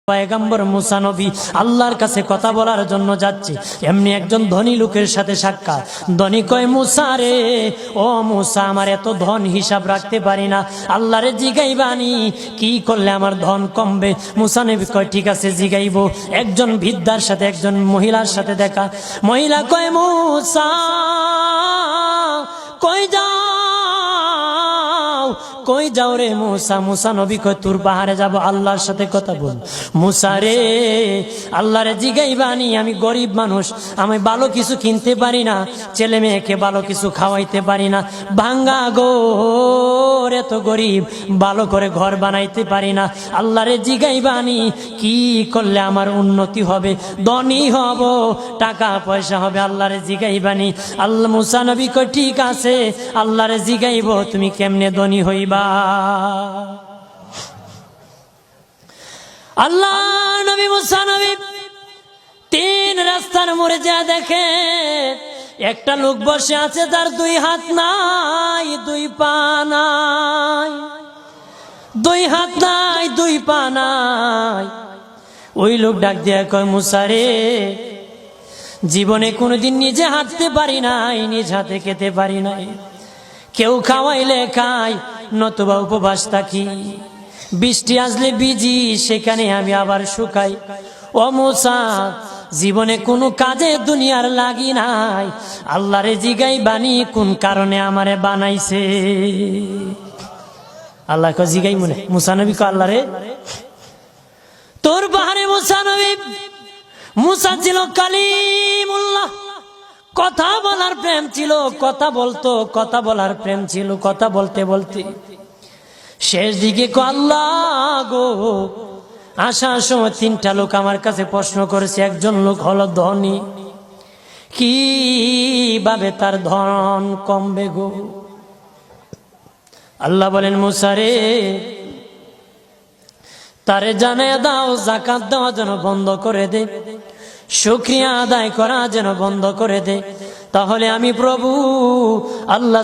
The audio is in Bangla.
পয়গম্বর মুসা নবী আল্লাহর কাছে কথা বলার জন্য যাচ্ছে, এমনি একজন ধনী লোকের সাথে সাক্ষাৎ। ধনী কয়, মুসা রে, ও মুসা, আমার এত ধন হিসাব রাখতে পারি না, আল্লাহরে জিগাইবানি কি করলে আমার ধন কমবে? মুসা নবী কয়, ঠিক আছে জিগাইব। একজন বৃদ্ধার সাথে একজন মহিলার সাথে দেখা। মহিলা কয়, মুসা কই যাও, কই যাও রে মুসা? মুসা নবী কয়, তোর পাহাড়ে যাব, আল্লাহর সাথে কথা বল। মুসা রে, আল্লাহরে জিগাইবানি, আমি গরিব মানুষ, আমি ভালো কিছু কিনতে পারি না, ছেলে মেয়েকে ভালো কিছু খাওয়াইতে পারি না, ভাঙ্গা ঘর, এত গরিব, ভালো করে ঘর বানাইতে পারি না, আল্লাহরে জিগাইবানি কি করলে আমার উন্নতি হবে, ধনী হব, টাকা পয়সা হবে, আল্লাহরে জিগাইবানি। আল্লাহ মুসা নবী কয়, ঠিক আছে, আল্লাহরে জিগাইব, তুমি কেমনে ধনী হইবা? আল্লাহ নবী মুসা নবী তিন রাস্তার মোড়ে যা দেখে একটা লোক বসে আছে, তার দুই হাত নাই, দুই পা নাই, দুই হাত নাই, দুই পা নাই। ওই লোক ডাক দিয়া কয়, মুসা রে, জীবনে কোনোদিন নিজে হাঁটতে পারি নাই, নিজ হাতে খেতে পারি নাই, কেউ খাওয়াইলে খাই, নতুবা উপবাস থাকি, বৃষ্টি আসলে ভিজি, সেখানে আমি আবার শুকাই। ও মুসা, জীবনে কোনো কাজে দুনিয়ার লাগি নাই, আল্লাহরে জিগাইবানি কোন কারণে আমারে বানাইছে? আল্লাহ কয়, জিগাই মনে। মুসা নবী কয়, আল্লাহরে তোর পাহাড়ে মুসা নবী, মুসা ছিল কালিমুল্লাহ, কথা বলার প্রেম ছিল, কথা বলতো, কথা বলার প্রেম ছিল। কথা বলতে বলতে শেষ দিকে আল্লাহ গো, আসার সময় তিনটা লোক আমার কাছে প্রশ্ন করেছে। একজন লোক হলো ধনী, কিভাবে তার ধন কমবে গো? আল্লাহ বলেন, মুসা রে, তারে জানায়া দাও, যাকাত দেওয়া যেন বন্ধ করে দে, শুকরিয়া আদায় করা যেন বন্ধ করে দে, তাহলে আমি প্রভু আল্লাহ